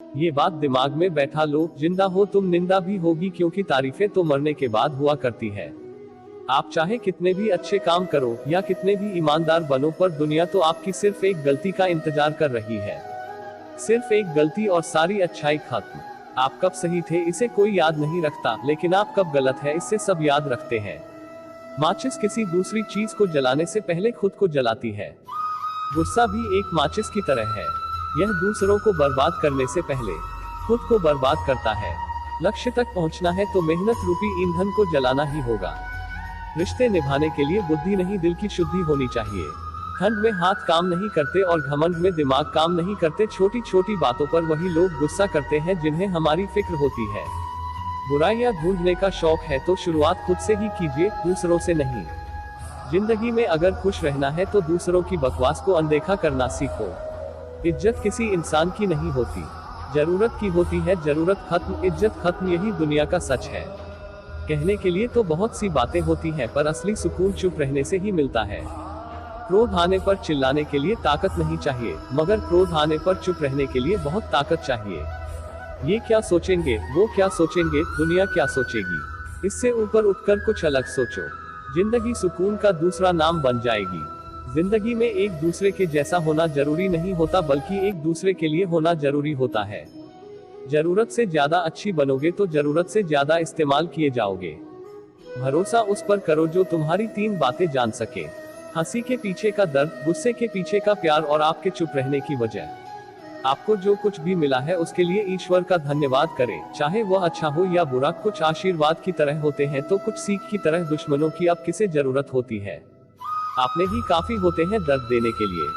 ये बात दिमाग में बैठा लो, जिंदा हो तुम निंदा भी होगी, क्योंकि तारीफें तो मरने के बाद हुआ करती है। आप चाहे कितने भी अच्छे काम करो या कितने भी ईमानदार बनो, पर दुनिया तो आपकी सिर्फ एक गलती का इंतजार कर रही है। सिर्फ एक गलती और सारी अच्छाई खत्म। आप कब सही थे इसे कोई याद नहीं रखता, लेकिन आप कब गलत है इससे सब याद रखते हैं। माचिस किसी दूसरी चीज को जलाने से पहले खुद को जलाती है। गुस्सा भी एक माचिस की तरह है, यह दूसरों को बर्बाद करने से पहले खुद को बर्बाद करता है। लक्ष्य तक पहुंचना है तो मेहनत रूपी ईंधन को जलाना ही होगा। रिश्ते निभाने के लिए बुद्धि नहीं, दिल की शुद्धि होनी चाहिए। ठंड में हाथ काम नहीं करते और घमंड में दिमाग काम नहीं करते। छोटी छोटी बातों पर वही लोग गुस्सा करते हैं जिन्हें हमारी फिक्र होती है। बुराइयां ढूंढने का शौक है तो शुरुआत खुद से ही कीजिए, दूसरों से नहीं। जिंदगी में अगर खुश रहना है तो दूसरों की बकवास को अनदेखा करना सीखो। इज्जत किसी इंसान की नहीं होती, जरूरत की होती है। जरूरत खत्म, इज्जत खत्म, यही दुनिया का सच है। कहने के लिए तो बहुत सी बातें होती हैं, पर असली सुकून चुप रहने से ही मिलता है। क्रोध आने पर चिल्लाने के लिए ताकत नहीं चाहिए, मगर क्रोध आने पर चुप रहने के लिए बहुत ताकत चाहिए। ये क्या सोचेंगे, वो क्या सोचेंगे, दुनिया क्या सोचेगी, इससे ऊपर उठकर कुछ अलग सोचो। जिंदगी सुकून का दूसरा नाम बन जाएगी। जिंदगी में एक दूसरे के जैसा होना जरूरी नहीं होता, बल्कि एक दूसरे के लिए होना जरूरी होता है। जरूरत से ज्यादा अच्छी बनोगे तो जरूरत से ज्यादा इस्तेमाल किए जाओगे। भरोसा उस पर करो जो तुम्हारी 3 बातें जान सके। हंसी के पीछे का दर्द, गुस्से के पीछे का प्यार और आपके चुप रहने की वजह। आपको जो कुछ भी मिला है उसके लिए ईश्वर का धन्यवाद करें, चाहे वह अच्छा हो या बुरा। कुछ आशीर्वाद की तरह होते हैं तो कुछ सीख की तरह दुश्मनों की अब किसे जरूरत होती है। आपने ही काफी होते हैं दर्द देने के लिए।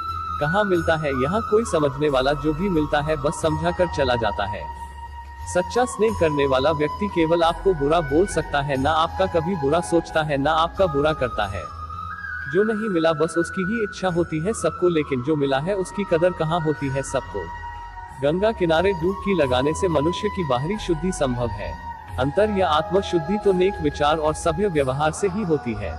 कहाँ मिलता है यहाँ कोई समझने वाला, जो भी मिलता है बस समझा कर चला जाता है। सच्चा स्नेह करने वाला व्यक्ति केवल आपको बुरा बोल सकता है, ना आपका कभी बुरा सोचता है, ना आपका बुरा करता है। जो नहीं मिला बस उसकी ही इच्छा होती है सबको, लेकिन जो मिला है उसकी कदर कहाँ होती है सबको। गंगा किनारे डुबकी लगाने से मनुष्य की बाहरी शुद्धि संभव है, अंतर या आत्म शुद्धि तो नेक विचार और सभ्य व्यवहार से ही होती है।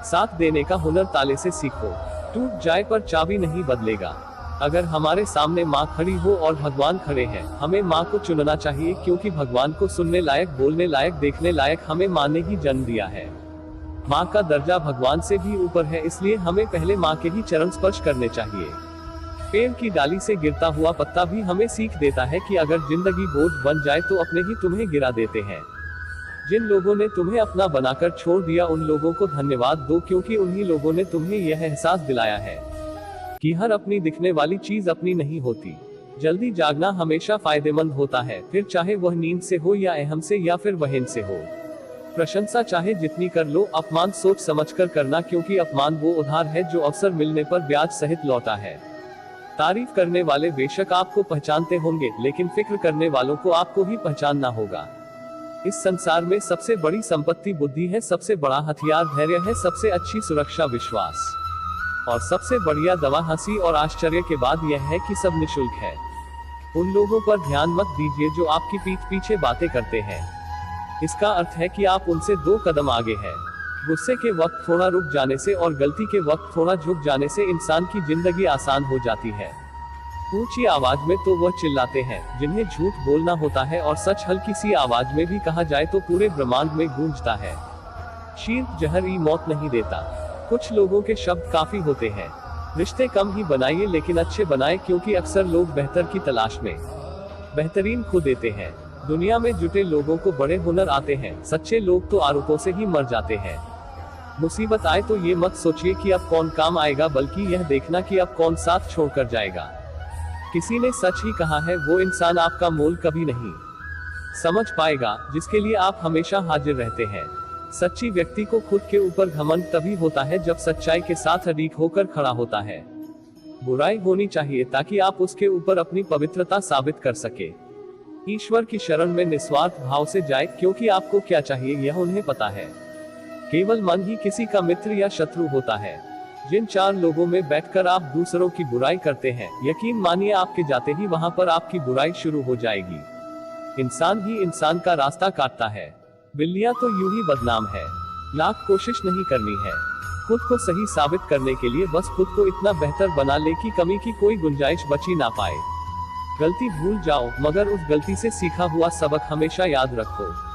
साथ देने का हुनर ताले से सीखो, टूट जाए पर चाबी नहीं बदलेगा। अगर हमारे सामने माँ खड़ी हो और भगवान खड़े हैं, हमें माँ को चुनना चाहिए, क्योंकि भगवान को सुनने लायक, बोलने लायक, देखने लायक हमें माँ ने ही जन्म दिया है। माँ का दर्जा भगवान से भी ऊपर है, इसलिए हमें पहले माँ के ही चरण स्पर्श करने चाहिए। पेड़ की डाली से गिरता हुआ पत्ता भी हमें सीख देता है कि अगर जिंदगी बोझ बन जाए तो अपने ही तुम्हें गिरा देते हैं। जिन लोगों ने तुम्हें अपना बनाकर छोड़ दिया उन लोगों को धन्यवाद दो, क्योंकि उन्हीं लोगों ने तुम्हें यह एहसास दिलाया है कि हर अपनी दिखने वाली चीज अपनी नहीं होती। जल्दी जागना हमेशा फायदेमंद होता है, फिर चाहे वह नींद से हो या अहम से या फिर वहन से हो। प्रशंसा चाहे जितनी कर लो, अपमान सोच समझकर करना, क्योंकि अपमान वो उधार है जो अवसर मिलने पर ब्याज सहित लौटा है। तारीफ करने वाले बेशक आपको पहचानते होंगे, लेकिन फिक्र करने वालों को आपको ही पहचानना होगा। इस संसार में सबसे बड़ी संपत्ति बुद्धि है, सबसे बड़ा हथियार धैर्य है, सबसे अच्छी सुरक्षा विश्वास, और सबसे बढ़िया दवा हंसी और आश्चर्य के बाद यह है कि सब निशुल्क है। उन लोगों पर ध्यान मत दीजिए जो आपकी पीठ पीछे बातें करते हैं। इसका अर्थ है कि आप उनसे 2 कदम आगे हैं। गुस्से के वक्त थोड़ा रुक जाने से और गलती के वक्त थोड़ा झुक जाने से इंसान की जिंदगी आसान हो जाती है। ऊंची आवाज में तो वह चिल्लाते हैं जिन्हें झूठ बोलना होता है, और सच हल्की सी आवाज में भी कहा जाए तो पूरे ब्रह्मांड में गूंजता है। शीर जहर ही मौत नहीं देता। कुछ लोगों के शब्द काफी होते हैं। रिश्ते कम ही बनाइए, लेकिन अच्छे बनाए, क्योंकि अक्सर लोग बेहतर की तलाश में बेहतरीन खो देते हैं। दुनिया में जुटे लोगों को बड़े हुनर आते हैं, सच्चे लोग तो आरोपों से ही मर जाते हैं। मुसीबत आए तो ये मत सोचिए कि अब कौन काम आएगा, बल्कि यह देखना कि अब कौन साथ छोड़कर जाएगा। किसी ने सच ही कहा है, वो इंसान आपका मोल कभी नहीं समझ पाएगा जिसके लिए आप हमेशा हाजिर रहते हैं। सच्ची व्यक्ति को खुद के ऊपर घमंड तभी होता है जब सच्चाई के साथ अड़ीक होकर खड़ा होता है। बुराई होनी चाहिए ताकि आप उसके ऊपर अपनी पवित्रता साबित कर सके। ईश्वर की शरण में निस्वार्थ भाव से जाए, क्योंकि आपको क्या चाहिए यह उन्हें पता है। केवल मन ही किसी का मित्र या शत्रु होता है। जिन 4 लोगों में बैठकर आप दूसरों की बुराई करते हैं, यकीन मानिए आपके जाते ही वहां पर आपकी बुराई शुरू हो जाएगी। इंसान ही इंसान का रास्ता काटता है। बिल्लियां तो यूं ही बदनाम है। लाख कोशिश नहीं करनी है खुद को सही साबित करने के लिए, बस खुद को इतना बेहतर बना ले कि कमी की कोई गुंजाइश बची ना पाए। गलती भूल जाओ, मगर उस गलती से सीखा हुआ सबक हमेशा याद रखो।